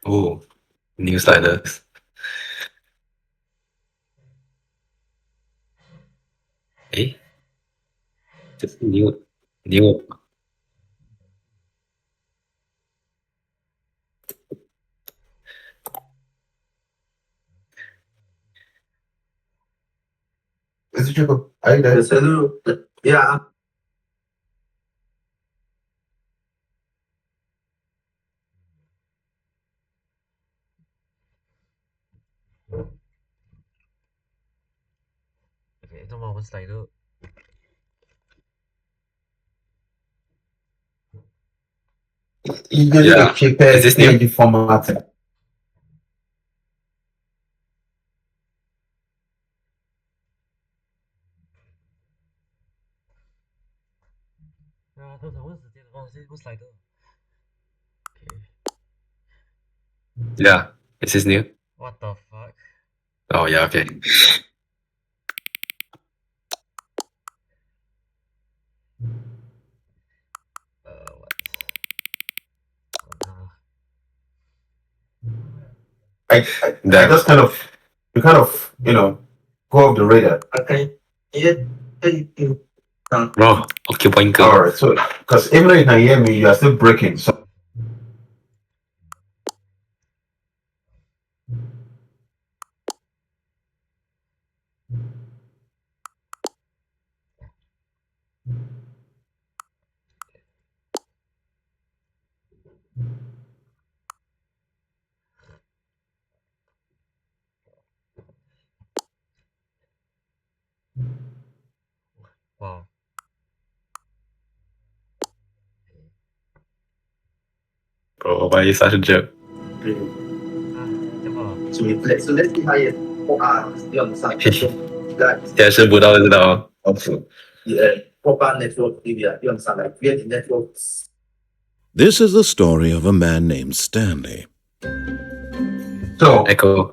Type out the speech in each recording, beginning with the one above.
Oh, newsliners. 诶，这是 new 是这个，哎，来，Yeah. Okay, ito mga slider. Yeah. Is this new? Format. 야, 더 잡은时间的话是slider. Okay. Yeah. Is this new? What the fuck? Oh yeah, okay. What? I just kind of, you kind of, go off the radar. Okay. Yeah. Bro, okay, point All right. So, because even though you can hear me, you are still breaking. So, Wow. Bro, why are you such a jerk? so let's see how you stay on the side. 现在是不到知道。Yeah. Proper network TV. You understand? Like creating networks. This is the story of a man named Stanley. So, Echo.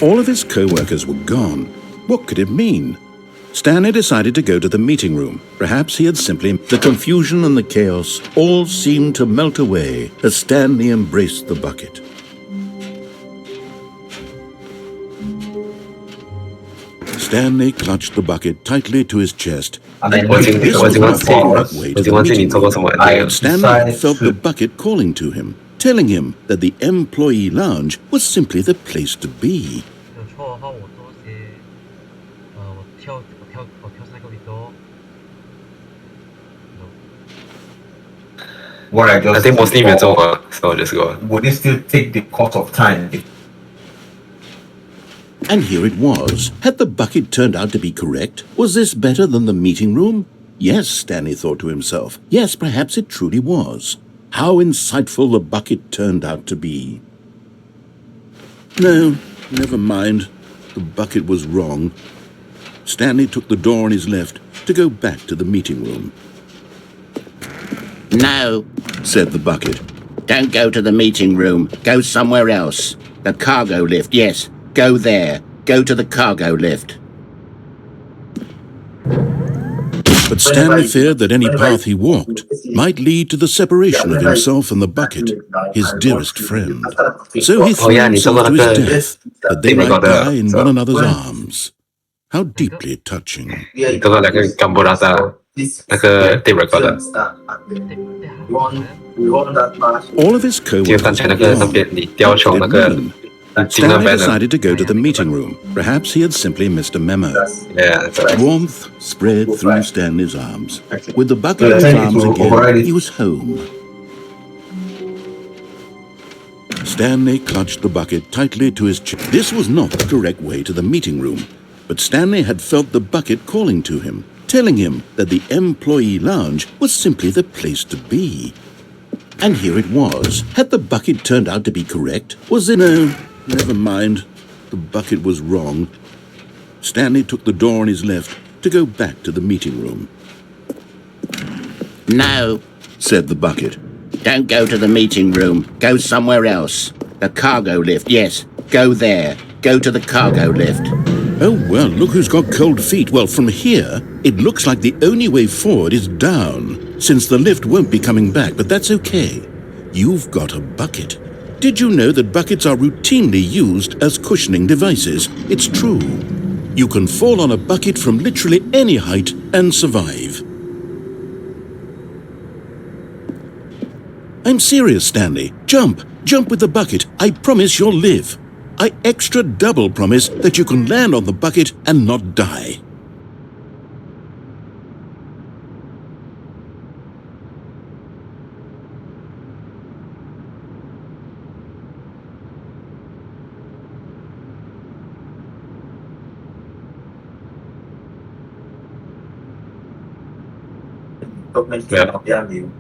All of his co-workers were gone. What could it mean? Stanley decided to go to the meeting room. Perhaps he had simply... The confusion and the chaos all seemed to melt away as Stanley embraced the bucket. Stanley clutched the bucket tightly to his chest. This was not the correct way to the meeting room. Stanley felt the bucket calling to him, telling him that the employee lounge was simply the place to be. what I think mostly 没做过 so just go. Would it still take the course of time? And here it was. Had the bucket turned out to be correct? Was this better than the meeting room? Yes, Stanley thought to himself. Yes, perhaps it truly was. How insightful the bucket turned out to be. No, never mind. The bucket was wrong. Stanley took the door on his left to go back to the meeting room. No, said the bucket. don't go to the meeting room. Go somewhere else. The cargo lift, yes. Go there. Go to the cargo lift. But Stanley feared that any path he walked might lead to the separation of himself and the bucket, his dearest friend. So he threw himself to his death, that they might die in one another's arms. How deeply touching. 这个那个 Gambora 的那个 tape recorder， All of his 就 co-workers 刚才那 were 个那 gone. 边你雕球那 What 个 did it mean? 金的 Stanley banner。 decided to go to the meeting room. Perhaps he had simply missed a memo. Yeah, that's right. Warmth spread through Stanley's arms. With the bucket in his arms again, he was home. Stanley clutched the bucket tightly to his chest. This was not the correct way to the meeting room, but Stanley had felt the bucket calling to him, telling him that the employee lounge was simply the place to be. And here it was. Had the bucket turned out to be correct? Was it... No, never mind. The bucket was wrong. Stanley took the door on his left to go back to the meeting room. No, Said the bucket. don't go to the meeting room. Go somewhere else. The cargo lift, yes. Go there. Go to the cargo lift. Oh, well, look who's got cold feet. Well, from here, it looks like the only way forward is down, since the lift won't be coming back, but that's okay. You've got a bucket. Did you know that buckets are routinely used as cushioning devices? It's true. You can fall on a bucket from literally any height and survive. I'm serious, Stanley. Jump. Jump with the bucket. I promise you'll live. I extra double promise that you can land on the bucket and not die.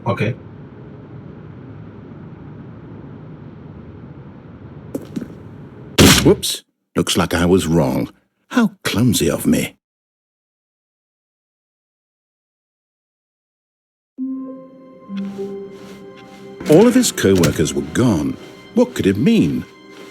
Okay. Whoops. Looks like I was wrong. How clumsy of me. All of his co-workers were gone. What could it mean?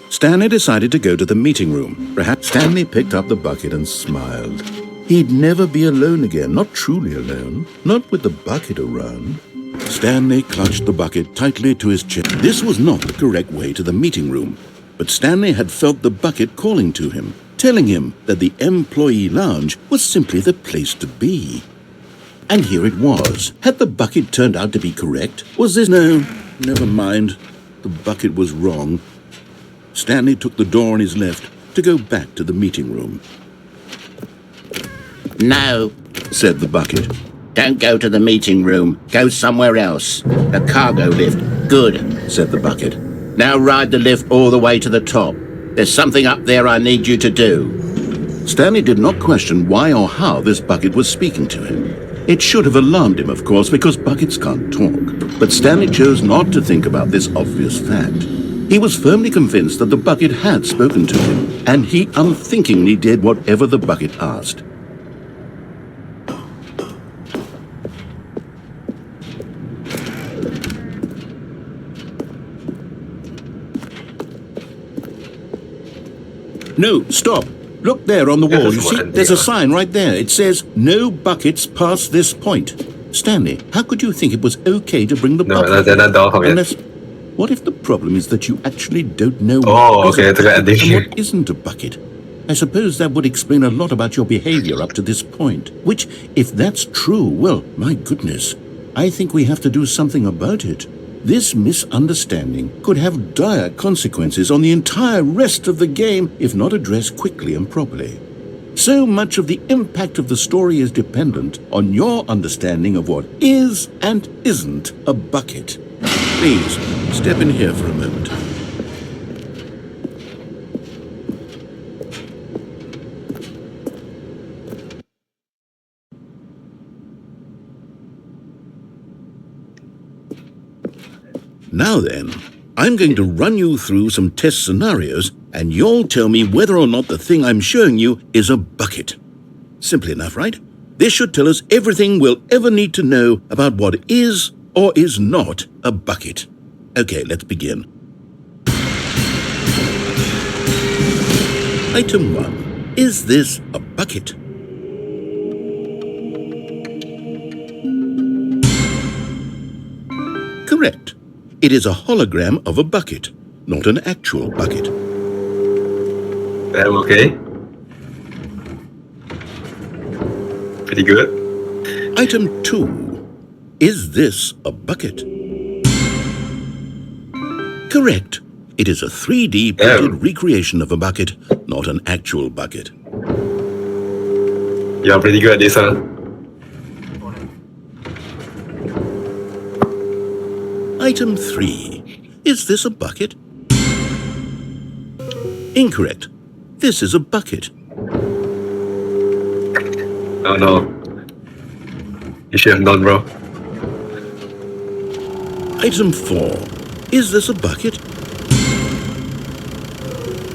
Stanley decided to go to the meeting room. Perhaps Stanley picked up the bucket and smiled. He'd never be alone again, not truly alone, not with the bucket around. Stanley clutched the bucket tightly to his chest. This was not the correct way to the meeting room, but Stanley had felt the bucket calling to him, telling him that the employee lounge was simply the place to be. And here it was. Had the bucket turned out to be correct? Was this... No, never mind. The bucket was wrong. Stanley took the door on his left to go back to the meeting room. No, Said the bucket. don't go to the meeting room. Go somewhere else. The cargo lift. Good, Said the bucket. now ride the lift all the way to the top. There's something up there I need you to do. Stanley did not question why or how this bucket was speaking to him. It should have alarmed him, of course, because buckets can't talk. But Stanley chose not to think about this obvious fact. He was firmly convinced that the bucket had spoken to him, and he unthinkingly did whatever the bucket asked. No, stop. Look there on the wall. You see, there's a sign right there. It says, no buckets past this point. Stanley, how could you think it was okay to bring the bucket? Unless, what if the problem is that you actually don't know what is a bucket and what isn't a bucket? I suppose that would explain a lot about your behavior up to this point. Which, if that's true, well, my goodness, I think we have to do something about it. This misunderstanding could have dire consequences on the entire rest of the game if not addressed quickly and properly. So much of the impact of the story is dependent on your understanding of what is and isn't a bucket. Please, step in here for a moment. Now then, I'm going to run you through some test scenarios, and you'll tell me whether or not the thing I'm showing you is a bucket. Simple enough, right? This should tell us everything we'll ever need to know about what is or is not a bucket. Okay, let's begin. Item 1. Is this a bucket? Correct. It is a hologram of a bucket, not an actual bucket. Okay. Pretty good. Item 2. Is this a bucket? Correct. It is a 3D printed recreation of a bucket, not an actual bucket. You're pretty good at this, huh? Item 3. Is this a bucket? Incorrect. This is a bucket. Oh no. You should have known, bro. Item 4. Is this a bucket?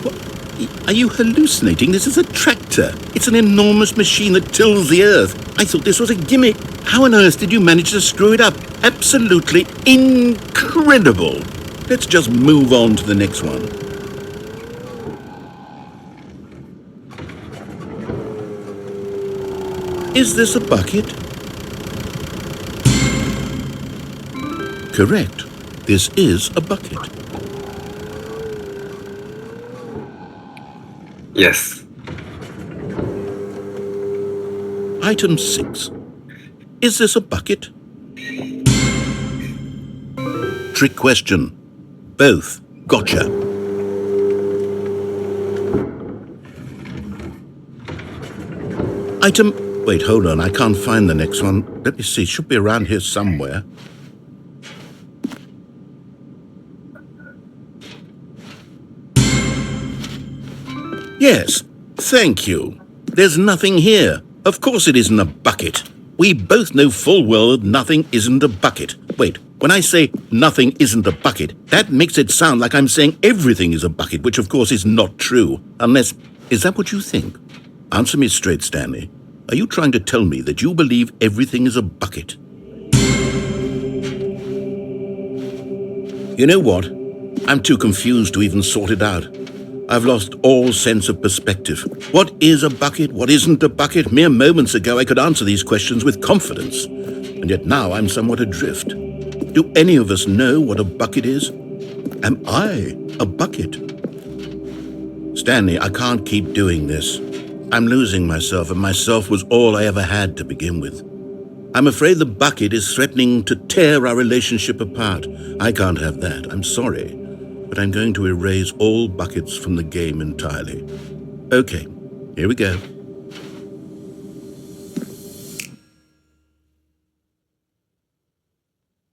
What? Are you hallucinating? This is a tractor. It's an enormous machine that tills the earth. I thought this was a gimmick. How on earth did you manage to screw it up? Absolutely incredible. Let's just move on to the next one. Is this a bucket? Correct. This is a bucket. Yes. Item 6. Is this a bucket? Trick question. Both. Gotcha. Item... Wait, hold on. I can't find the next one. Let me see. Should be around here somewhere. Yes. Thank you. There's nothing here. Of course it isn't a bucket. We both know full well that nothing isn't a bucket. Wait, when I say nothing isn't a bucket, that makes it sound like I'm saying everything is a bucket, which of course is not true. Unless... Is that what you think? Answer me straight, Stanley. Are you trying to tell me that you believe everything is a bucket? You know what? I'm too confused to even sort it out. I've lost all sense of perspective. What is a bucket? What isn't a bucket? Mere moments ago I could answer these questions with confidence. And yet now I'm somewhat adrift. Do any of us know what a bucket is? Am I a bucket? Stanley, I can't keep doing this. I'm losing myself, and myself was all I ever had to begin with. I'm afraid the bucket is threatening to tear our relationship apart. I can't have that. I'm sorry. But I'm going to erase all buckets from the game entirely. Okay, here we go.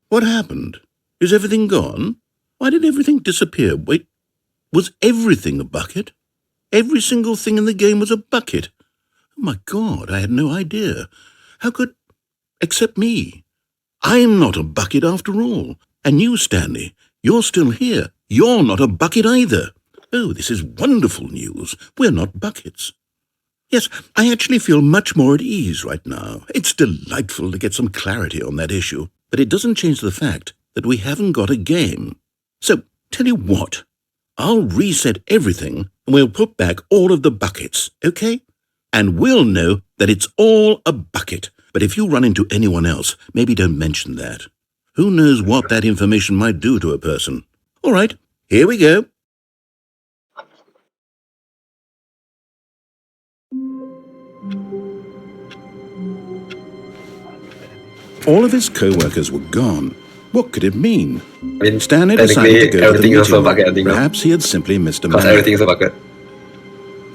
What happened? Is everything gone? Why did everything disappear? Wait, was everything a bucket? Every single thing in the game was a bucket. Oh my God, I had no idea. How could... Except me. I'm not a bucket after all. And you, Stanley, you're still here. You're not a bucket either. Oh, this is wonderful news. We're not buckets. Yes, I actually feel much more at ease right now. It's delightful to get some clarity on that issue. But it doesn't change the fact that we haven't got a game. So, tell you what. I'll reset everything and we'll put back all of the buckets, okay? And we'll know that it's all a bucket. But if you run into anyone else, maybe don't mention that. Who knows what that information might do to a person? All right, here we go. All of his co-workers were gone. What could it mean? I mean, Stanley decided to go to the everything is a meeting bucket, I room. think. Perhaps he had simply missed a Because man. everything is a bucket.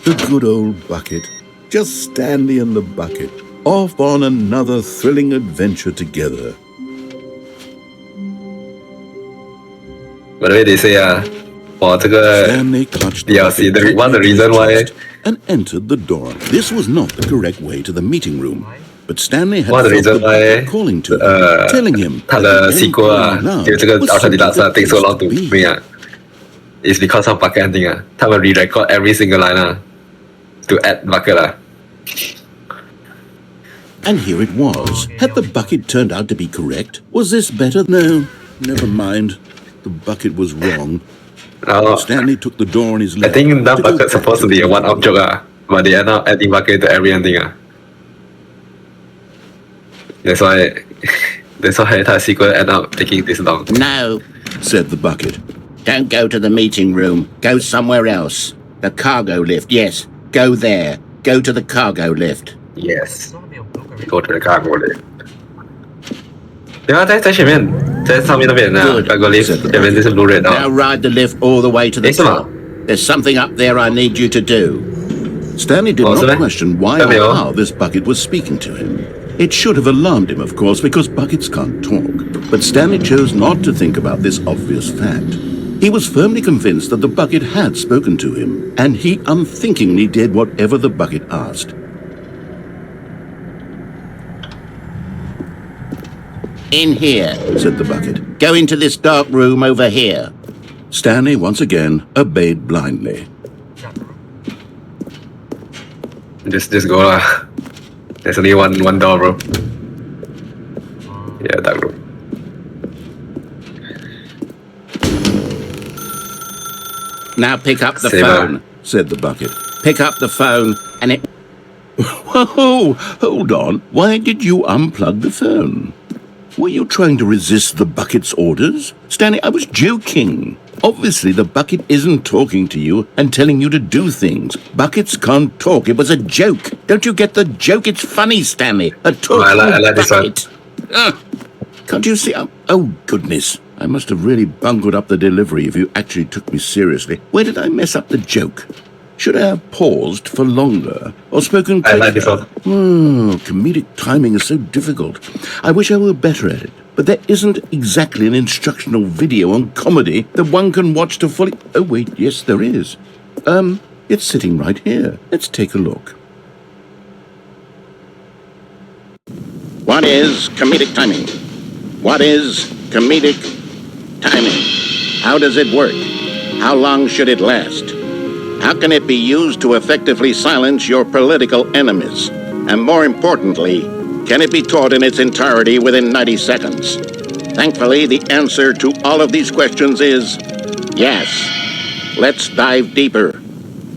The good old bucket. Just Stanley and the bucket. Off on another thrilling adventure together. By the way, they say for 这个 Stanley clutched the DLC, bucket one of the tightly to his reason why chest and entered the door. This was not the correct way to the meeting room. But Stanley had one of the felt the reason why bucket calling to him, telling him 它 that 的 the sequel employee 因为这个 was Ultra simply Deluxe the takes so place long to to be. bring it's because of bucket ending 他们 re-record every single line to add bucket And here it was. Had the bucket turned out to be correct? Was this better? No, never mind. The bucket was wrong. Stanley took the door on his I left. think that to go bucket's back supposed to be a one-off joke but they end up adding bucket to every ending That's why the sequel end up taking this long. No, said the bucket. don't go to the meeting room. Go somewhere else. The cargo lift, yes. Go there. Go to the cargo lift. Yes. 说他没有 block already. Go to the cargo lift. 对啊，在前面，在上面那边 Good. cargo lift 这边就是 blue red Now ride the lift all the way to the Yes, sir. top. There's something up there I need you to do. Stanley did Oh, so not then- question why Let me or know. how this bucket was speaking to him. It should have alarmed him, of course, because buckets can't talk. But Stanley chose not to think about this obvious fact. He was firmly convinced that the bucket had spoken to him, and he unthinkingly did whatever the bucket asked. In here. Said the bucket. Go into this dark room over here. Stanley once again obeyed blindly. Just go lah. There's only one door, bro. Yeah, dark room. Now pick up the Same, phone. Said the bucket. Pick up the phone and it... Whoa, hold on. Why did you unplug the phone? Were you trying to resist the bucket's orders? Stanley, I was joking. Obviously, the bucket isn't talking to you and telling you to do things. Buckets can't talk. It was a joke. Don't you get the joke? It's funny, Stanley. A talking I like this one. bucket. Can't you see? Oh, goodness. I must have really bungled up the delivery if you actually took me seriously. Where did I mess up the joke? Should I have paused for longer or spoken quicker? I like this one. Comedic timing is so difficult. I wish I were better at it. But there isn't exactly an instructional video on comedy that one can watch to fully... Oh, wait, yes, there is. It's sitting right here. Let's take a look. What is comedic timing? What is comedic timing? How does it work? How long should it last? How can it be used to effectively silence your political enemies? And more importantly, can it be taught in its entirety within 90 seconds? Thankfully, the answer to all of these questions is yes. Let's dive deeper.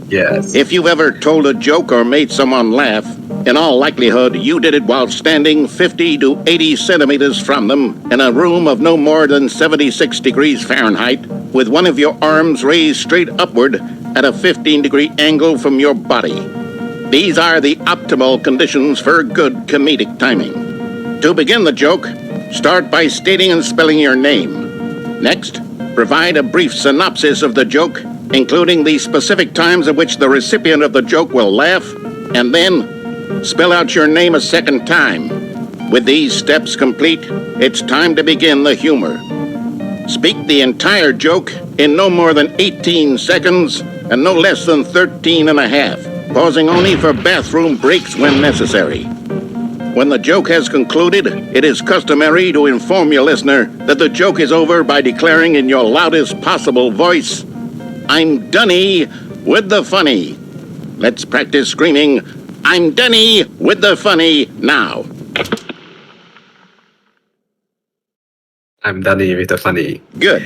Yes. If you've ever told a joke or made someone laugh, in all likelihood, you did it while standing 50 to 80 centimeters from them in a room of no more than 76 degrees Fahrenheit, with one of your arms raised straight upward at a 15-degree angle from your body. These are the optimal conditions for good comedic timing. To begin the joke, start by stating and spelling your name. Next, provide a brief synopsis of the joke, including the specific times at which the recipient of the joke will laugh, and then spell out your name a second time. With these steps complete, it's time to begin the humor. Speak the entire joke in no more than 18 seconds and no less than 13 and a half, pausing only for bathroom breaks when necessary. When the joke has concluded, it is customary to inform your listener that the joke is over by declaring in your loudest possible voice, "I'm Dunny with the funny." Let's practice screaming, "I'm Dunny with the funny" now. I'm Danny with the funny. Good.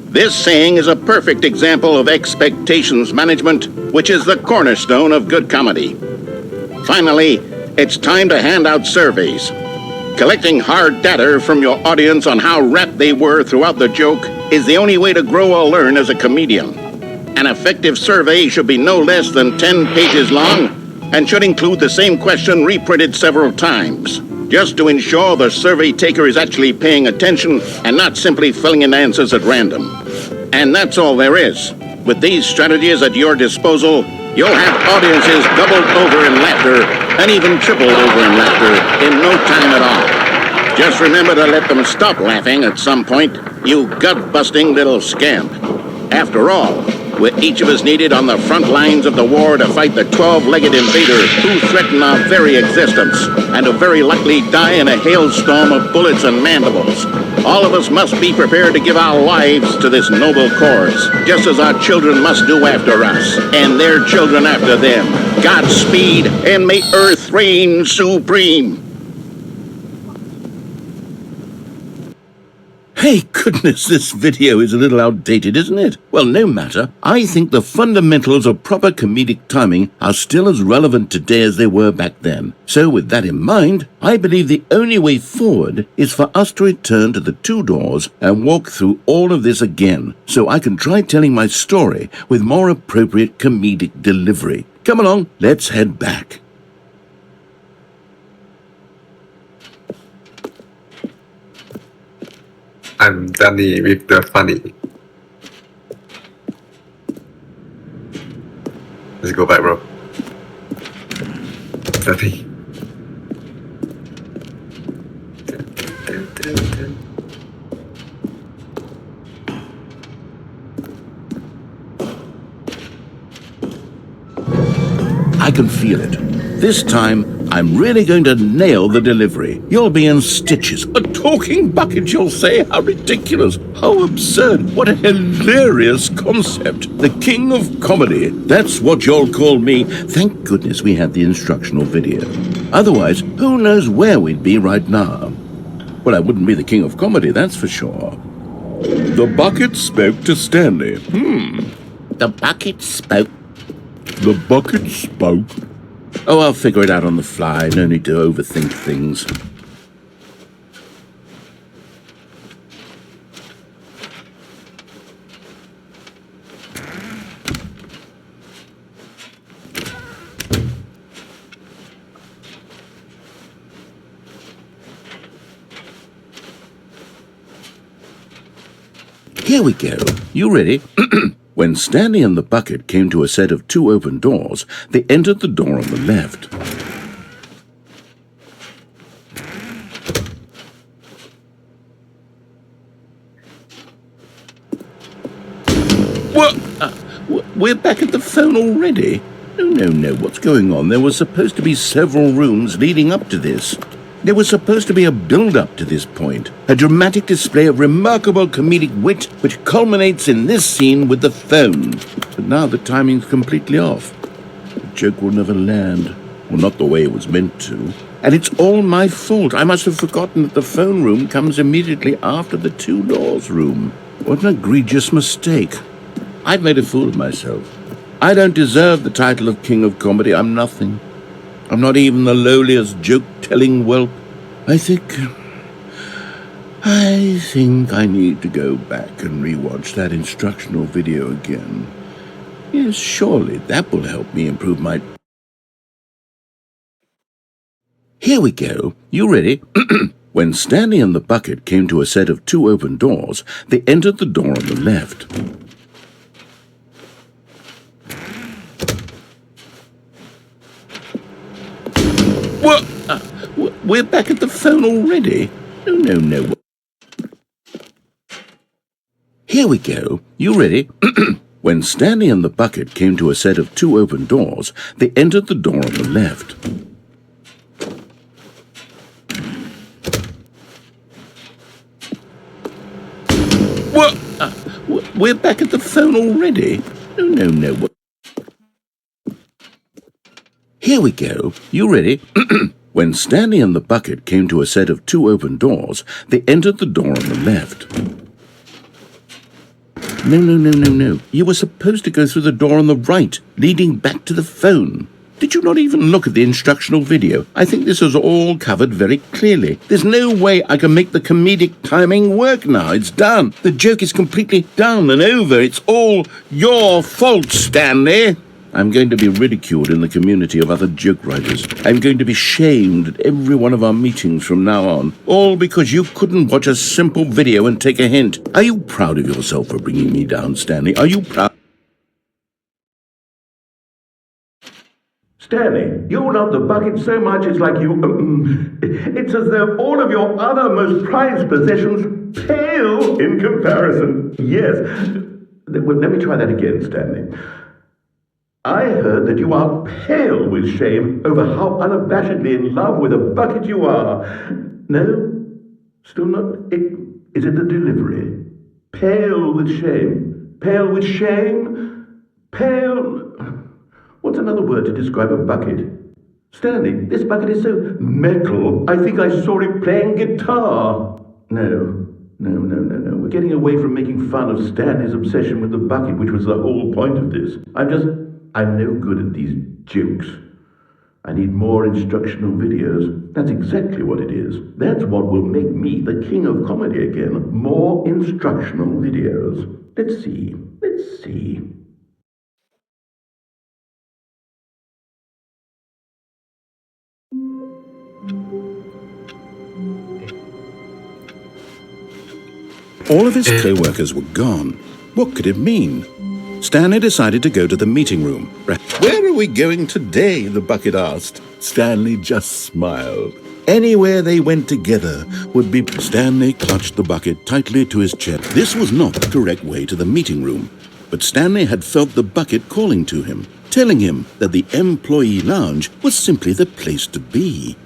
This saying is a perfect example of expectations management, which is the cornerstone of good comedy. Finally, it's time to hand out surveys. Collecting hard data from your audience on how rapt they were throughout the joke is the only way to grow or learn as a comedian. An effective survey should be no less than 10 pages long and should include the same question reprinted several times, just to ensure the survey taker is actually paying attention and not simply filling in answers at random. And that's all there is. With these strategies at your disposal, you'll have audiences doubled over in laughter and even tripled over in laughter in no time at all. Just remember to let them stop laughing at some point, you gut-busting little scamp. After all, we're each of us needed on the front lines of the war to fight the 12-legged invader who threaten our very existence and who very likely die in a hailstorm of bullets and mandibles. All of us must be prepared to give our lives to this noble cause, just as our children must do after us, and their children after them. Godspeed, and may Earth reign supreme. Hey, goodness, this video is a little outdated, isn't it? Well, no matter. I think the fundamentals of proper comedic timing are still as relevant today as they were back then. So with that in mind, I believe the only way forward is for us to return to the two doors and walk through all of this again, so I can try telling my story with more appropriate comedic delivery. Come along, let's head back. I'm Danny with the funny. Let's go back, bro. Danny. I can feel it. This time, I'm really going to nail the delivery. You'll be in stitches. A talking bucket, you'll say? How ridiculous. How absurd. What a hilarious concept. The king of comedy. That's what you'll call me. Thank goodness we had the instructional video. Otherwise, who knows where we'd be right now. Well, I wouldn't be the king of comedy, that's for sure. The bucket spoke to Stanley. The bucket spoke. The bucket spoke. Oh, I'll figure it out on the fly. No need to overthink things. Here we go. You ready? When Stanley and the bucket came to a set of 2 open doors, they entered the door on the left. What? We're back at the phone already? No. What's going on? There were supposed to be several rooms leading up to this. There was supposed to be a build-up to this point, a dramatic display of remarkable comedic wit which culminates in this scene with the phone. But now the timing's completely off. The joke will never land. Well, not the way it was meant to. And it's all my fault. I must have forgotten that the phone room comes immediately after the 2 doors room. What an egregious mistake. I've made a fool of myself. I don't deserve the title of King of Comedy. I'm nothing. I'm not even the lowliest joke-telling whelp. I think I need to go back and rewatch that instructional video again. Yes, surely that will help me improve my... Here we go. You ready? When Stanley and the bucket came to a set of 2 open doors, they entered the door on the left. What? We're back at the phone already? No. Here we go. You ready? When Stanley and the bucket came to a set of 2 open doors, they entered the door on the left. What? We're back at the phone already? No. Here we go. You ready? When Stanley and the bucket came to a set of 2 open doors, they entered the door on the left. No. You were supposed to go through the door on the right, leading back to the phone. Did you not even look at the instructional video? I think this is all covered very clearly. There's no way I can make the comedic timing work now. It's done. The joke is completely done and over. It's all your fault, Stanley. I'm going to be ridiculed in the community of other joke writers. I'm going to be shamed at every one of our meetings from now on. All because you couldn't watch a simple video and take a hint. Are you proud of yourself for bringing me down, Stanley? Are you proud? Stanley, you love the bucket so much it's like you... it's as though all of your other most prized possessions pale in comparison. Yes. Well, let me try that again, Stanley. I heard that you are pale with shame over how unabashedly in love with a bucket you are. No? Still not? Is it the delivery? Pale with shame. Pale with shame? Pale... What's another word to describe a bucket? Stanley, this bucket is so metal. I think I saw it playing guitar. No. We're getting away from making fun of Stanley's obsession with the bucket, which was the whole point of this. I'm no good at these jokes. I need more instructional videos. That's exactly what it is. That's what will make me the king of comedy again. More instructional videos. Let's see. All of his co-workers were gone. What could it mean? Stanley decided to go to the meeting room. Where are we going today? The bucket asked. Stanley just smiled. Anywhere they went together would be... Stanley clutched the bucket tightly to his chest. This was not the correct way to the meeting room, but Stanley had felt the bucket calling to him, telling him that the employee lounge was simply the place to be.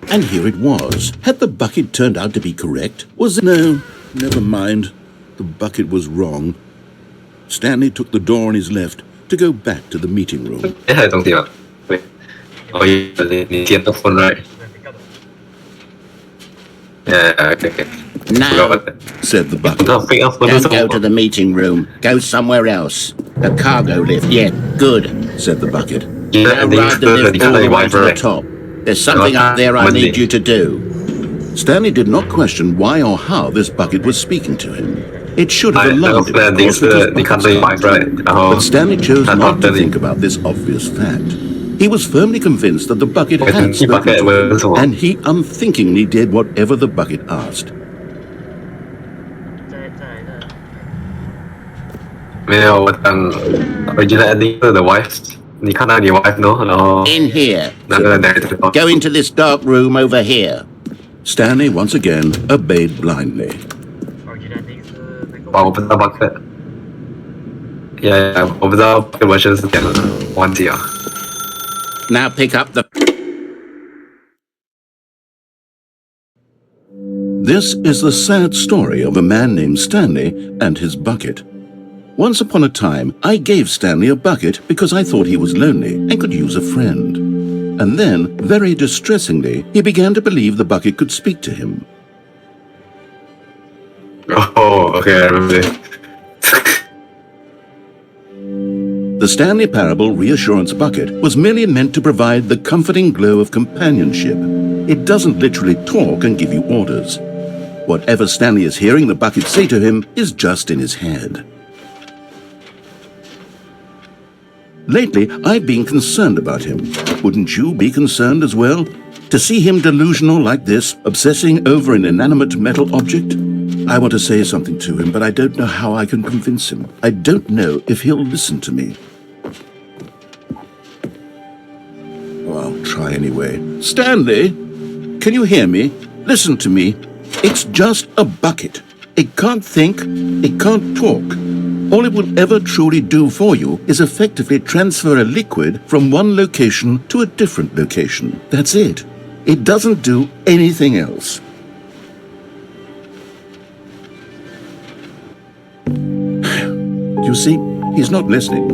And here it was. Had the bucket turned out to be correct? Was it? No, never mind. The bucket was wrong. Stanley took the door on his left to go back to the meeting room. 这还有东西吗？对，哦，你接到 phone right？ Yeah, okay. No, said the bucket. Don't go to the meeting room. Go somewhere else. A cargo lift. Yeah, good, said the bucket. Now ride the lift all the way to the top. There's something up there I need you to do. Stanley did not question why or how this bucket was speaking to him. It should have แล้ว alarmed แล him, น of ดิ้ง course, คือ with นี่ his คัน bucket ตีไว้ style. ด้วยแล้ว But Stanley chose ถ้า not to ทำ think about this obvious fact. He was firmly convinced that the bucket Wait, had he bucket spoken to him, was wrong. and he unthinkingly did whatever the bucket asked. ใช่ใช่ใช่ 没有，但 original ending 是 the wife，你看到你 wife 喏，然后 In here. 那个 narrator Go into this dark room over here. Stanley once again obeyed blindly. ออริจินัลนี่คือไม่ก็ 我不知道 bucket，呀，我不知道 bucket version 是怎样的，忘记了。 Now pick up the... This is the sad story of a man named Stanley and his bucket. Once upon a time, I gave Stanley a bucket because I thought he was lonely and could use a friend. And then, very distressingly, he began to believe the bucket could speak to him. Oh, okay, I remember this. The Stanley Parable reassurance bucket was merely meant to provide the comforting glow of companionship. It doesn't literally talk and give you orders. Whatever Stanley is hearing the bucket say to him is just in his head. Lately, I've been concerned about him. Wouldn't you be concerned as well? To see him delusional like this, obsessing over an inanimate metal object? I want to say something to him, but I don't know how I can convince him. I don't know if he'll listen to me. Oh, I'll try anyway. Stanley, can you hear me? Listen to me. It's just a bucket. It can't think, it can't talk. All it will ever truly do for you is effectively transfer a liquid from one location to a different location. That's it. It doesn't do anything else. You see, he's not listening.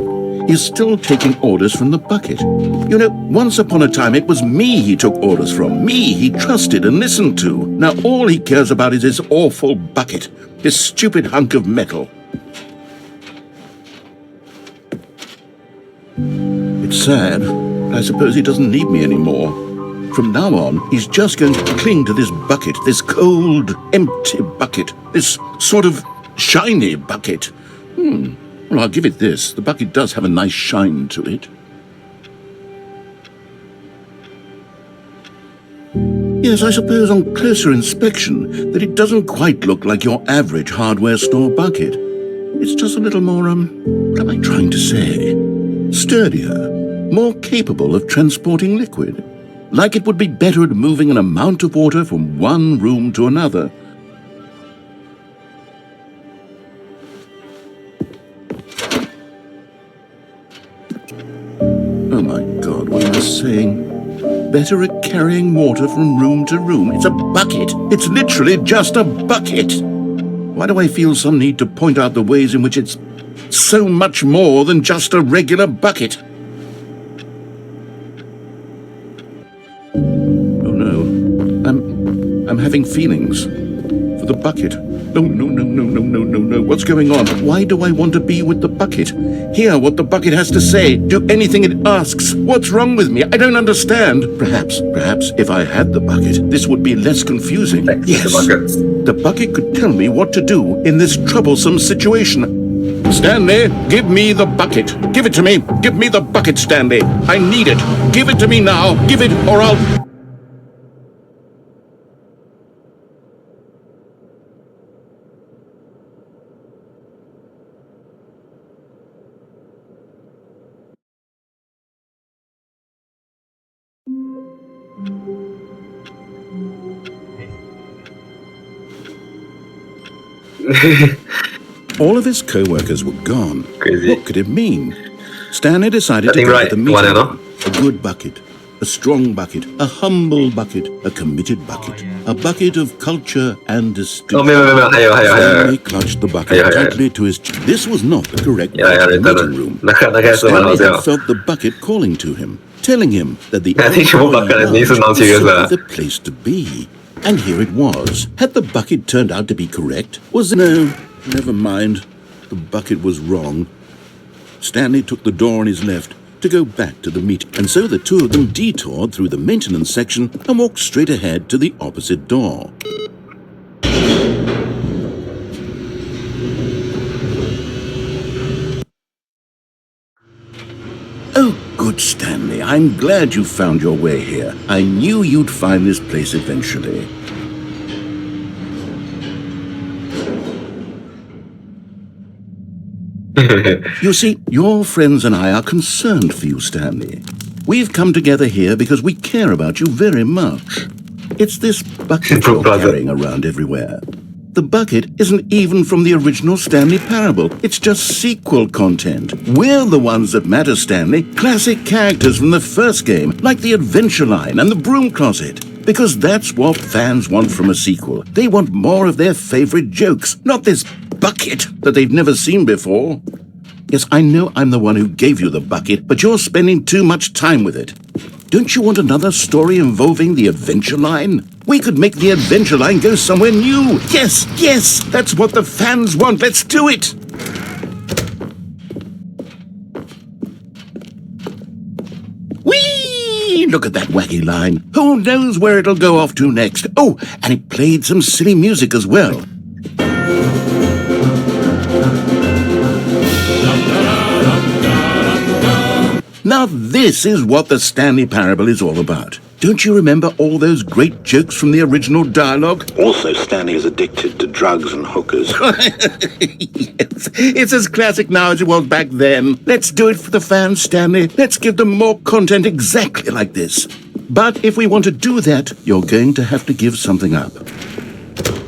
He's still taking orders from the bucket. You know, once upon a time it was me he took orders from, me he trusted and listened to. Now all he cares about is his awful bucket, his stupid hunk of metal. It's sad. I suppose he doesn't need me anymore. From now on, he's just going to cling to this bucket, this cold, empty bucket, this sort of shiny bucket. Well, I'll give it this. The bucket does have a nice shine to it. Yes, I suppose on closer inspection that it doesn't quite look like your average hardware store bucket. It's just a little more, what am I trying to say? Sturdier, more capable of transporting liquid. Like it would be better at moving an amount of water from one room to another. Oh my God, what am I saying? Better at carrying water from room to room. It's a bucket. It's literally just a bucket. Why do I feel some need to point out the ways in which it's so much more than just a regular bucket? Oh no, I'm having feelings for the bucket. No. What's going on? Why do I want to be with the bucket? Hear what the bucket has to say. Do anything it asks. What's wrong with me? I don't understand. Perhaps if I had the bucket, this would be less confusing. Yes, the bucket could tell me what to do in this troublesome situation. Stanley, give me the bucket. Give it to me. Give me the bucket, Stanley. I need it. Give it to me now. Give it or I'll... All of his co-workers were gone. Crazy. What could it mean? Stanley decided to think go right. to the meeting. One and all. A good bucket, a strong bucket, a humble bucket, a committed bucket, a bucket of culture and distinction. 没有，还有 Stanley clutched the bucket 还有 tightly to his chest. This was not the correct way 呀 to the 真的 meeting room. 那个是蛮好 Stanley 笑 had。felt the bucket calling to him, telling him that the I think you employee bucket lounge needs to know was serious, simply the place to be. And here it was. Had the bucket turned out to be correct? Was it? No, never mind. The bucket was wrong. Stanley took the door on his left, to go back to the meeting, and so the two of them detoured through the maintenance section and walked straight ahead to the opposite door. Oh, good, Stanley. I'm glad you found your way here. I knew you'd find this place eventually. You see, your friends and I are concerned for you, Stanley. We've come together here because we care about you very much. It's this bucket you're carrying around everywhere. The bucket isn't even from the original Stanley Parable. It's just sequel content. We're the ones that matter, Stanley. Classic characters from the first game, like the Adventure Line and the Broom Closet. Because that's what fans want from a sequel. They want more of their favorite jokes, not this bucket that they've never seen before. Yes, I know I'm the one who gave you the bucket, but you're spending too much time with it. Don't you want another story involving the Adventure Line? We could make the Adventure Line go somewhere new. Yes, yes, that's what the fans want. Let's do it. Whee! Look at that wacky line. Who knows where it'll go off to next? Oh, and it played some silly music as well. Now this is what the Stanley Parable is all about. Don't you remember all those great jokes from the original dialogue? Also, Stanley is addicted to drugs and hookers. Yes, it's as classic now as it was back then. Let's do it for the fans, Stanley. Let's give them more content exactly like this. But if we want to do that, you're going to have to give something up.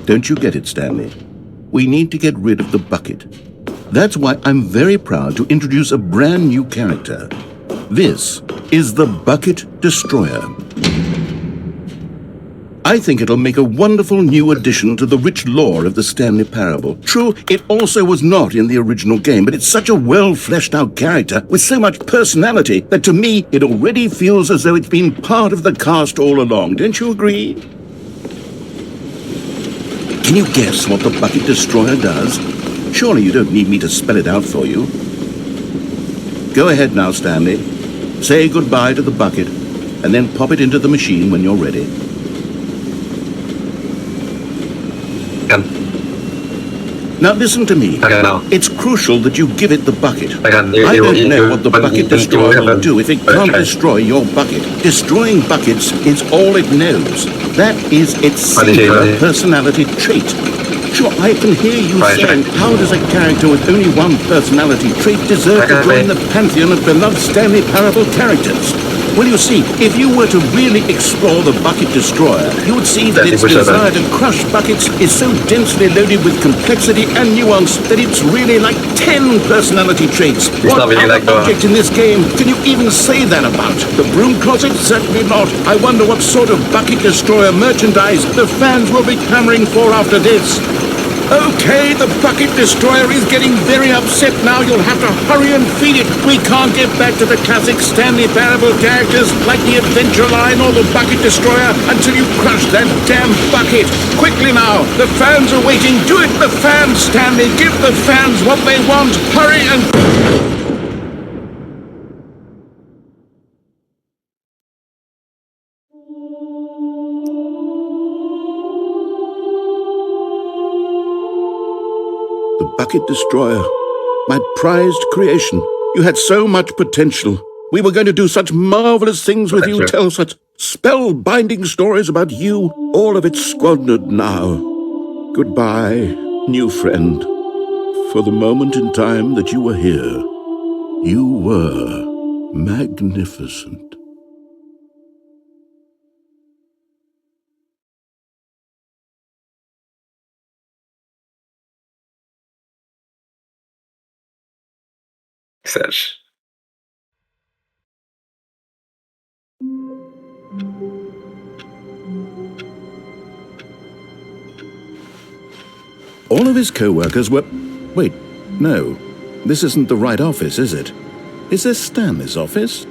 Don't you get it, Stanley? We need to get rid of the bucket. That's why I'm very proud to introduce a brand new character. This is the Bucket Destroyer. I think it'll make a wonderful new addition to the rich lore of the Stanley Parable. True, it also was not in the original game, but it's such a well-fleshed-out character with so much personality that to me it already feels as though it's been part of the cast all along. Don't you agree? Can you guess what the Bucket Destroyer does? Surely you don't need me to spell it out for you. Go ahead now, Stanley. Say goodbye to the bucket, and then pop it into the machine when you're ready. Now listen to me. It's crucial that you give it the bucket. I don't know what the Bucket Destroyer will do if it can't destroy your bucket. Destroying buckets is all it knows. That is its singular personality trait. Sure, I can hear you saying, how does a character with only one personality trait deserve to join the pantheon of beloved Stanley Parable characters? Well, you see, if you were to really explore the Bucket Destroyer, you would see that its desire to crush buckets is so densely loaded with complexity and nuance that it's really like 10 personality traits. What other object in this game can you even say that about? The Broom Closet? Certainly not. I wonder what sort of Bucket Destroyer merchandise the fans will be clamoring for after this. Okay, the Bucket Destroyer is getting very upset now. You'll have to hurry and feed it. We can't get back to the classic Stanley Parable characters like the Adventure Line or the Bucket Destroyer until you crush that damn bucket. Quickly now, the fans are waiting. Do it, the fans, Stanley. Give the fans what they want. Hurry and... The Bucket Destroyer, my prized creation. You had so much potential. We were going to do such marvelous things with you, tell such spellbinding stories about you. All of it squandered now. Goodbye, new friend. For the moment in time that you were here, you were magnificent. Such. All of his co-workers were... Wait, no. This isn't the right office, is it? Is this Stanley's office?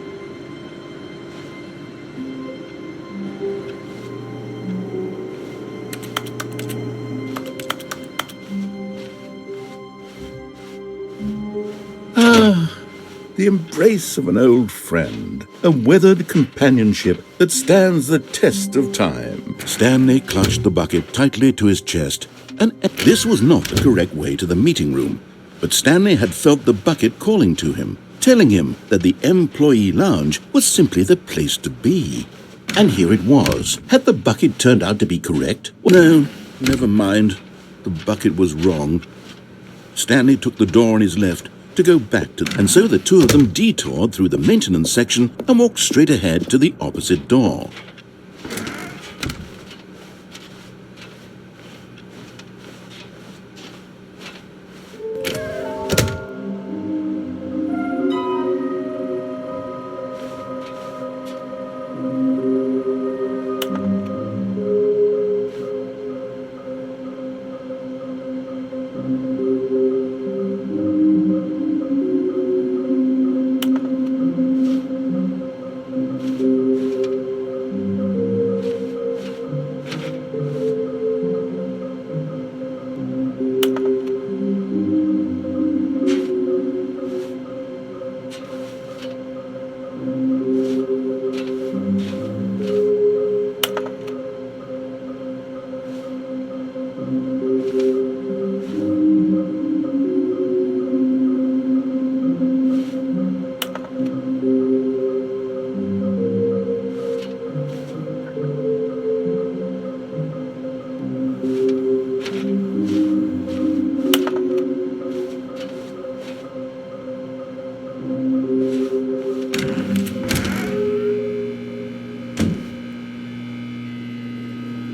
the embrace of an old friend, a weathered companionship that stands the test of time. Stanley clutched the bucket tightly to his chest, and this was not the correct way to the meeting room. But Stanley had felt the bucket calling to him, telling him that the employee lounge was simply the place to be. And here it was. Had the bucket turned out to be correct? No, never mind. The bucket was wrong. Stanley took the door on his left to go back to, and so the two of them detoured through the maintenance section and walked straight ahead to the opposite door.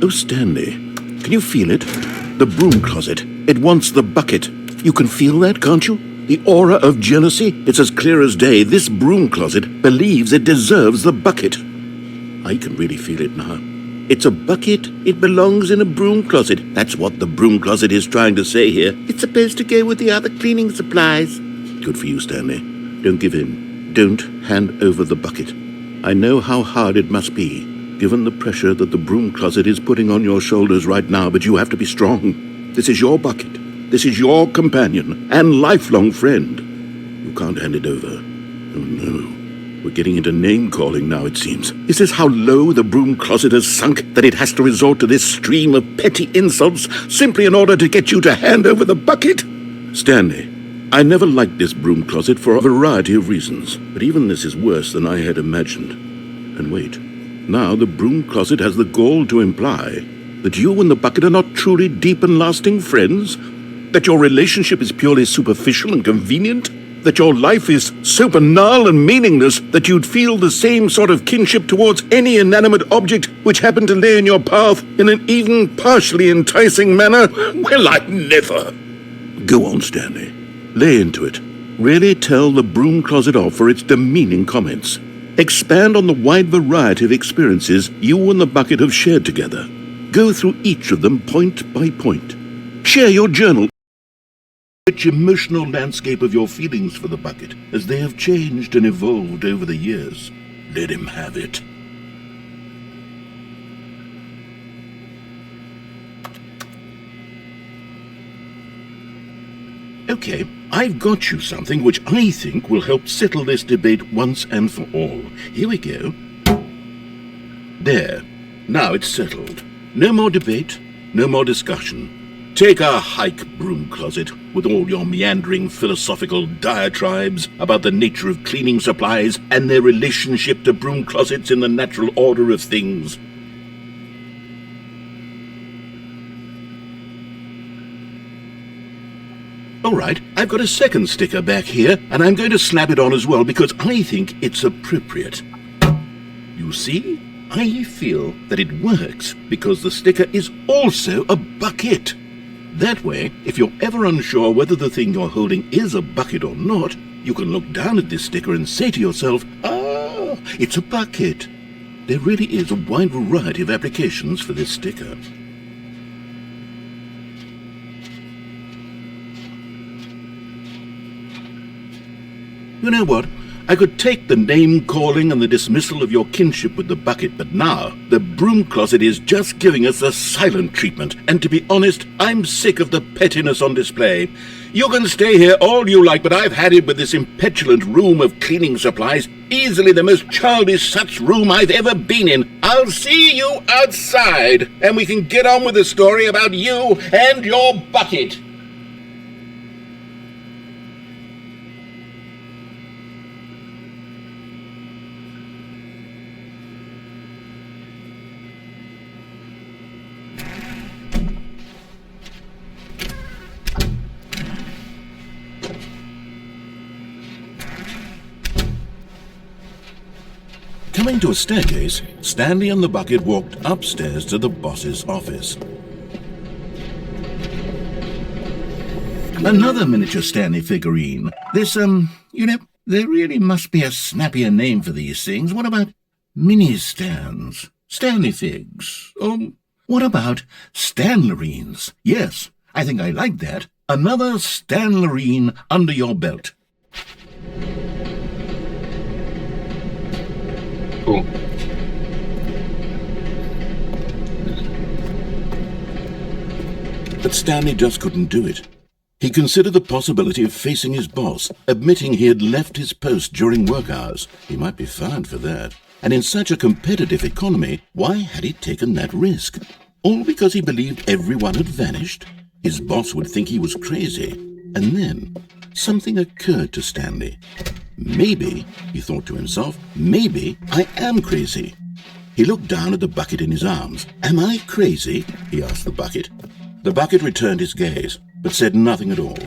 Oh, Stanley, can you feel it? The broom closet. It wants the bucket. You can feel that, can't you? The aura of jealousy? It's as clear as day. This broom closet believes it deserves the bucket. I can really feel it now. It's a bucket. It belongs in a broom closet. That's what the broom closet is trying to say here. It's supposed to go with the other cleaning supplies. Good for you, Stanley. Don't give in. Don't hand over the bucket. I know how hard it must be, given the pressure that the broom closet is putting on your shoulders right now, but you have to be strong. This is your bucket. This is your companion and lifelong friend. You can't hand it over. Oh, no. We're getting into name-calling now, it seems. Is this how low the broom closet has sunk, that it has to resort to this stream of petty insults simply in order to get you to hand over the bucket? Stanley, I never liked this broom closet for a variety of reasons, but even this is worse than I had imagined. And wait. Now the broom closet has the gall to imply that you and the bucket are not truly deep and lasting friends, that your relationship is purely superficial and convenient, that your life is so banal and meaningless that you'd feel the same sort of kinship towards any inanimate object which happened to lay in your path in an even partially enticing manner. Well, I never. Go on, Stanley. Lay into it. Really tell the broom closet off for its demeaning comments. Expand on the wide variety of experiences you and the bucket have shared together. Go through each of them point by point. Share your journal, rich emotional landscape of your feelings for the bucket as they have changed and evolved over the years. Let him have it. Okay, I've got you something which I think will help settle this debate once and for all. Here we go. There. Now it's settled. No more debate, no more discussion. Take a hike, broom closet, with all your meandering philosophical diatribes about the nature of cleaning supplies and their relationship to broom closets in the natural order of things. All right, I've got a second sticker back here, and I'm going to snap it on as well because I think it's appropriate. You see, I feel that it works because the sticker is also a bucket. That way, if you're ever unsure whether the thing you're holding is a bucket or not, you can look down at this sticker and say to yourself, "Ah, it's a bucket." There really is a wide variety of applications for this sticker. You know what? I could take the name-calling and the dismissal of your kinship with the bucket, but now the broom closet is just giving us a silent treatment, and to be honest, I'm sick of the pettiness on display. You can stay here all you like, but I've had it with this impetulant room of cleaning supplies. Easily the most childish such room I've ever been in. I'll see you outside, and we can get on with the story about you and your bucket. Coming to a staircase, Stanley and the bucket walked upstairs to the boss's office. Another miniature Stanley figurine. This, there really must be a snappier name for these things. What about mini-Stans? Stanley figs? What about Stanlerines? Yes, I think I like that. Another Stanlerine under your belt. Cool. But Stanley just couldn't do it. He considered the possibility of facing his boss, admitting he had left his post during work hours. He might be fined for that. And in such a competitive economy, why had he taken that risk? All because he believed everyone had vanished? His boss would think he was crazy. And then something occurred to Stanley. Maybe, he thought to himself, maybe I am crazy. He looked down at the bucket in his arms. Am I crazy? He asked the bucket. The bucket returned his gaze, but said nothing at all.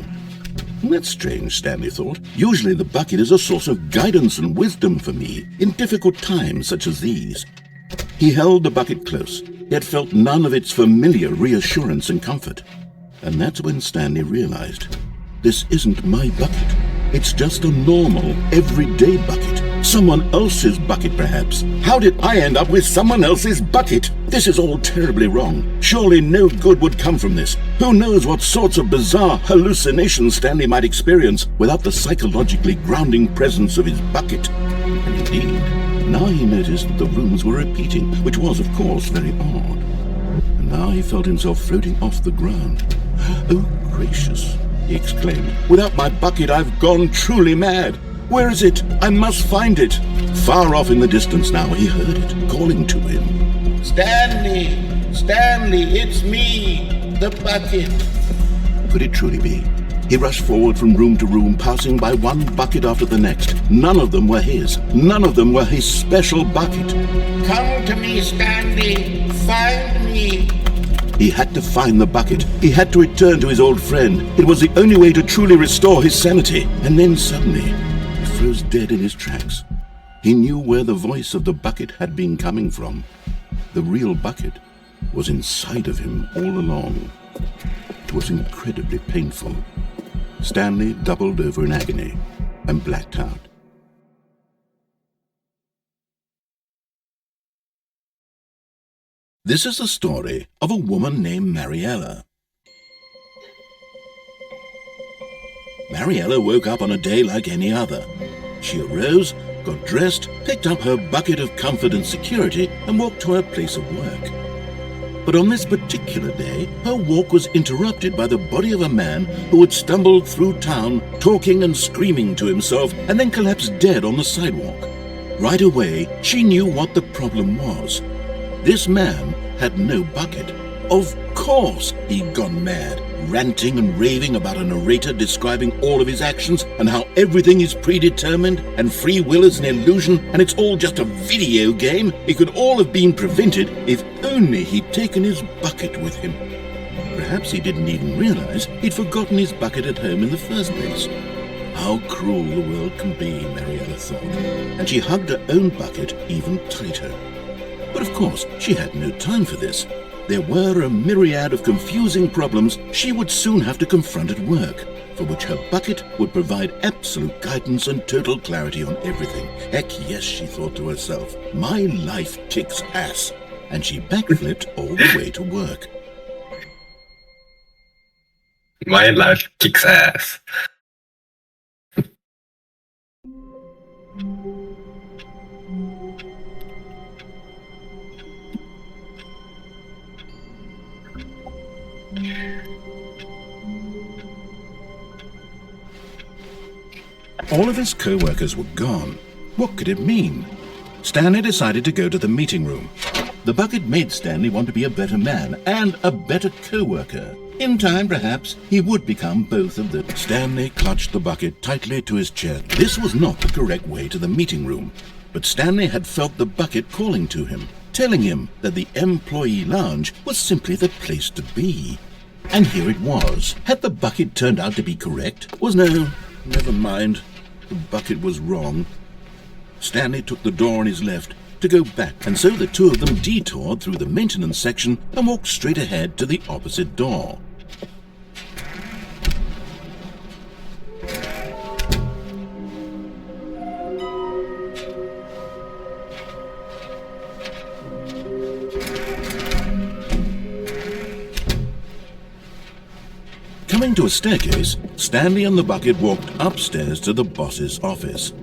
That's strange, Stanley thought. Usually the bucket is a source of guidance and wisdom for me in difficult times such as these. He held the bucket close, yet felt none of its familiar reassurance and comfort. And that's when Stanley realized, this isn't my bucket. It's just a normal, everyday bucket. Someone else's bucket, perhaps. How did I end up with someone else's bucket? This is all terribly wrong. Surely no good would come from this. Who knows what sorts of bizarre hallucinations Stanley might experience without the psychologically grounding presence of his bucket. And indeed, now he noticed that the rooms were repeating, which was, of course, very odd. And now he felt himself floating off the ground. Oh, gracious, he exclaimed. Without my bucket, I've gone truly mad. Where is it? I must find it. Far off in the distance now, he heard it, calling to him. Stanley! Stanley, it's me, the bucket. Could it truly be? He rushed forward from room to room, passing by one bucket after the next. None of them were his. None of them were his special bucket. Come to me, Stanley. Find me. He had to find the bucket. He had to return to his old friend. It was the only way to truly restore his sanity. And then suddenly, he froze dead in his tracks. He knew where the voice of the bucket had been coming from. The real bucket was inside of him all along. It was incredibly painful. Stanley doubled over in agony and blacked out. This is the story of a woman named Mariella. Mariella woke up on a day like any other. She arose, got dressed, picked up her bucket of comfort and security, and walked to her place of work. But on this particular day, her walk was interrupted by the body of a man who had stumbled through town, talking and screaming to himself, and then collapsed dead on the sidewalk. Right away, she knew what the problem was. This man had no bucket. Of course he'd gone mad, ranting and raving about a narrator describing all of his actions and how everything is predetermined and free will is an illusion and it's all just a video game. It could all have been prevented if only he'd taken his bucket with him. Perhaps he didn't even realize he'd forgotten his bucket at home in the first place. How cruel the world can be, Mariella thought, and she hugged her own bucket even tighter. But of course, she had no time for this. There were a myriad of confusing problems she would soon have to confront at work, for which her bucket would provide absolute guidance and total clarity on everything. Heck yes, she thought to herself, my life kicks ass. And she backflipped all the way to work. My life kicks ass. All of his co-workers were gone. What could it mean? Stanley decided to go to the meeting room. The bucket made Stanley want to be a better man and a better co-worker. In time, perhaps, he would become both of them. Stanley clutched the bucket tightly to his chest. This was not the correct way to the meeting room, but Stanley had felt the bucket calling to him, telling him that the employee lounge was simply the place to be. And here it was. Had the bucket turned out to be correct? No, never mind. The bucket was wrong. Stanley took the door on his left to go back, and so the two of them detoured through the maintenance section and walked straight ahead to the opposite door. Coming to a staircase, Stanley and the bucket walked upstairs to the boss's office.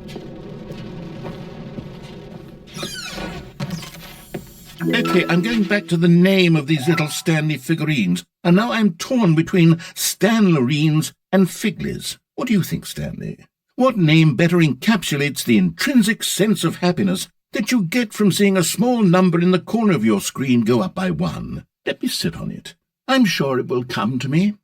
Okay, I'm going back to the name of these little Stanley figurines, and now I'm torn between Stanlerines and Figlies. What do you think, Stanley? What name better encapsulates the intrinsic sense of happiness that you get from seeing a small number in the corner of your screen go up by 1? Let me sit on it. I'm sure it will come to me.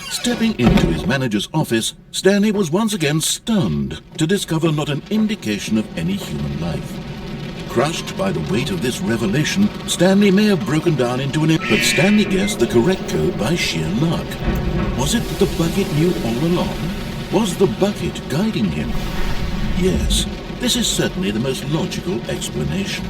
Stepping into his manager's office, Stanley was once again stunned to discover not an indication of any human life. Crushed by the weight of this revelation, Stanley may have broken down into but Stanley guessed the correct code by sheer luck. Was it that the bucket knew all along? Was the bucket guiding him? Yes, this is certainly the most logical explanation.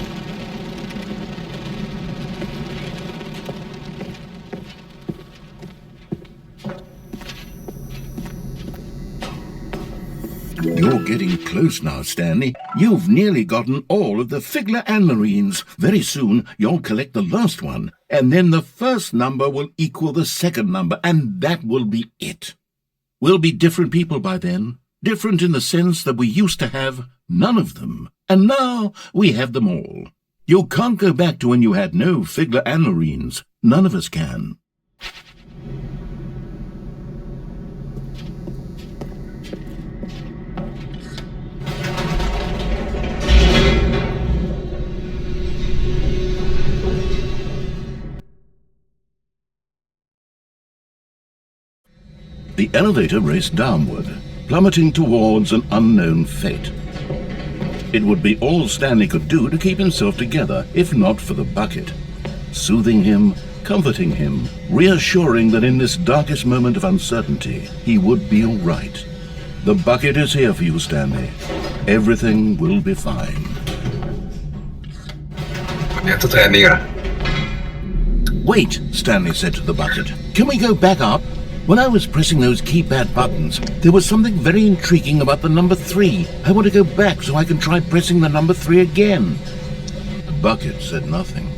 You're getting close now, Stanley. You've nearly gotten all of the Figler and Marines. Very soon, you'll collect the last one, and then the first number will equal the second number, and that will be it. We'll be different people by then. Different in the sense that we used to have none of them, and now we have them all. You can't go back to when you had no Figler and Marines. None of us can. The elevator raced downward, plummeting towards an unknown fate. It would be all Stanley could do to keep himself together, if not for the bucket. Soothing him, comforting him, reassuring that in this darkest moment of uncertainty, he would be all right. The bucket is here for you, Stanley. Everything will be fine. Wait, Stanley said to the bucket. Can we go back up? When I was pressing those keypad buttons, there was something very intriguing about the number 3. I want to go back so I can try pressing the number 3 again. The bucket said nothing.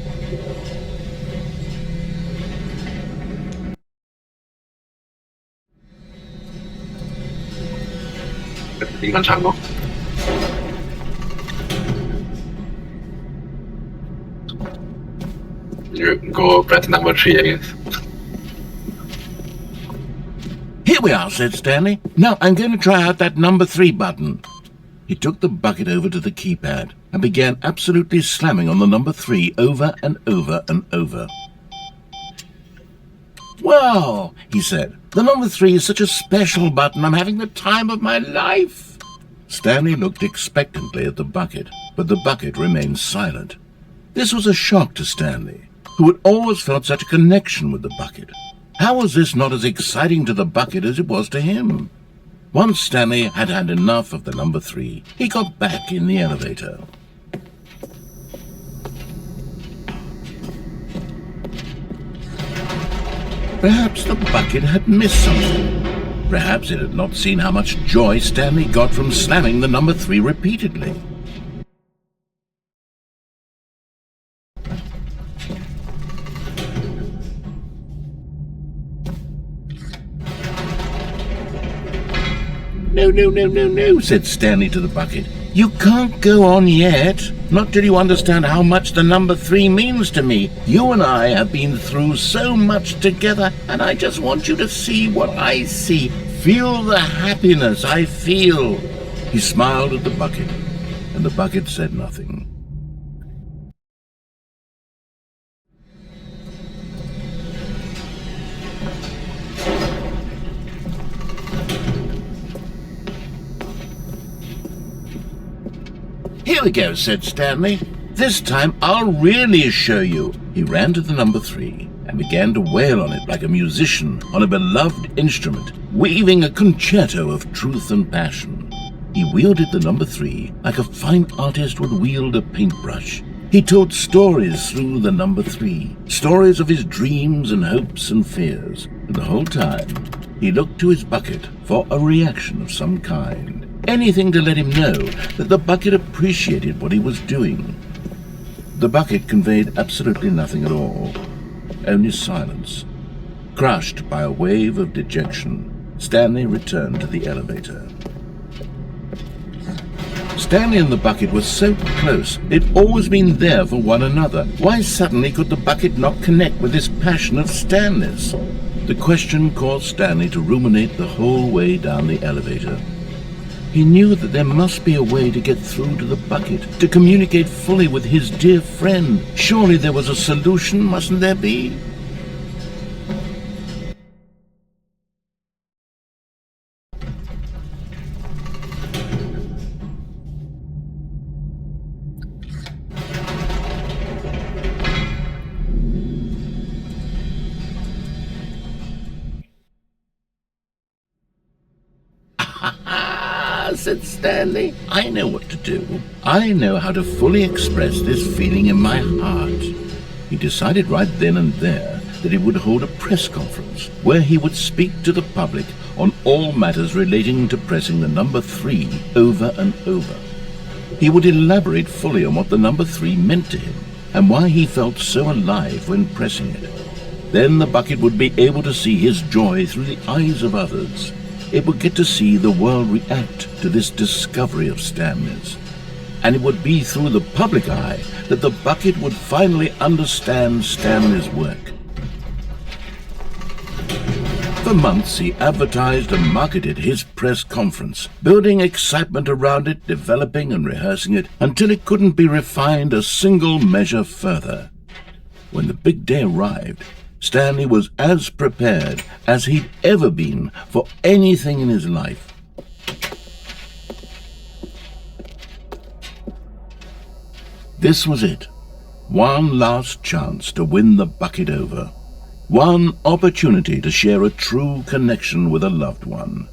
You go press number 3, I guess. Here we are, said Stanley. Now I'm going to try out that number 3 button. He took the bucket over to the keypad and began absolutely slamming on the number 3 over and over and over. Wow, he said. The number 3 is such a special button. I'm having the time of my life. Stanley looked expectantly at the bucket, but the bucket remained silent. This was a shock to Stanley, who had always felt such a connection with the bucket. How was this not as exciting to the bucket as it was to him? Once Stanley had had enough of the number 3, he got back in the elevator. Perhaps the bucket had missed something. Perhaps it had not seen how much joy Stanley got from slamming the number 3 repeatedly. No, said Stanley to the bucket. You can't go on yet. Not till you understand how much the number 3 means to me. You and I have been through so much together, and I just want you to see what I see. Feel the happiness I feel. He smiled at the bucket, and the bucket said nothing. Here we go, said Stanley. This time I'll really show you. He ran to the number 3 and began to wail on it like a musician on a beloved instrument, weaving a concerto of truth and passion. He wielded the number 3 like a fine artist would wield a paintbrush. He told stories through the number 3, stories of his dreams and hopes and fears. And the whole time, he looked to his bucket for a reaction of some kind. Anything to let him know that the bucket appreciated what he was doing. The bucket conveyed absolutely nothing at all, only silence. Crushed by a wave of dejection, Stanley returned to the elevator. Stanley and the bucket were so close. They'd always been there for one another. Why suddenly could the bucket not connect with this passion of Stanley's? The question caused Stanley to ruminate the whole way down the elevator. He knew that there must be a way to get through to the bucket, to communicate fully with his dear friend. Surely there was a solution, mustn't there be? Said Stanley. I know what to do. I know how to fully express this feeling in my heart. He decided right then and there that he would hold a press conference where he would speak to the public on all matters relating to pressing the number 3 over and over. He would elaborate fully on what the number 3 meant to him and why he felt so alive when pressing it. Then the bucket would be able to see his joy through the eyes of others. It would get to see the world react to this discovery of Stanley's. And it would be through the public eye that the bucket would finally understand Stanley's work. For months he advertised and marketed his press conference, building excitement around it, developing and rehearsing it, until it couldn't be refined a single measure further. When the big day arrived, Stanley was as prepared as he'd ever been for anything in his life. This was it. One last chance to win the bucket over. One opportunity to share a true connection with a loved one.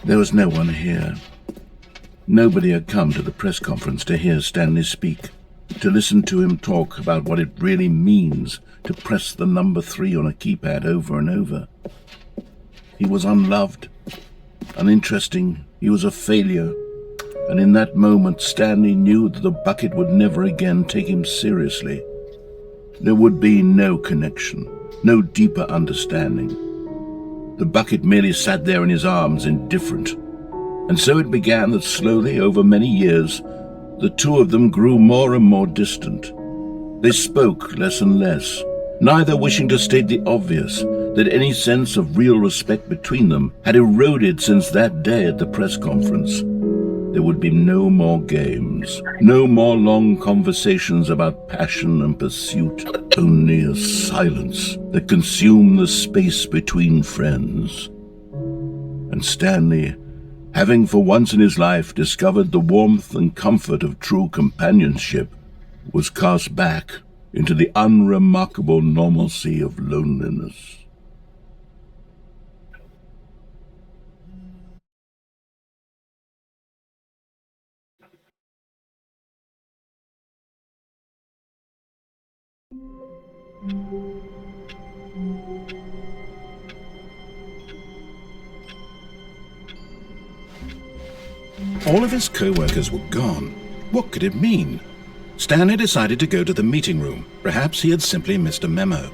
There was no one here. Nobody had come to the press conference to hear Stanley speak, to listen to him talk about what it really means to press the number 3 on a keypad over and over. He was unloved, uninteresting, he was a failure, and in that moment Stanley knew that the bucket would never again take him seriously. There would be no connection, no deeper understanding. The bucket merely sat there in his arms, indifferent. And so it began that slowly, over many years, the two of them grew more and more distant. They spoke less and less, neither wishing to state the obvious, that any sense of real respect between them had eroded since that day at the press conference. There would be no more games, no more long conversations about passion and pursuit, only a silence that consumed the space between friends. And Stanley, having for once in his life discovered the warmth and comfort of true companionship, was cast back into the unremarkable normalcy of loneliness. All of his co-workers were gone. What could it mean? Stanley decided to go to the meeting room. Perhaps he had simply missed a memo.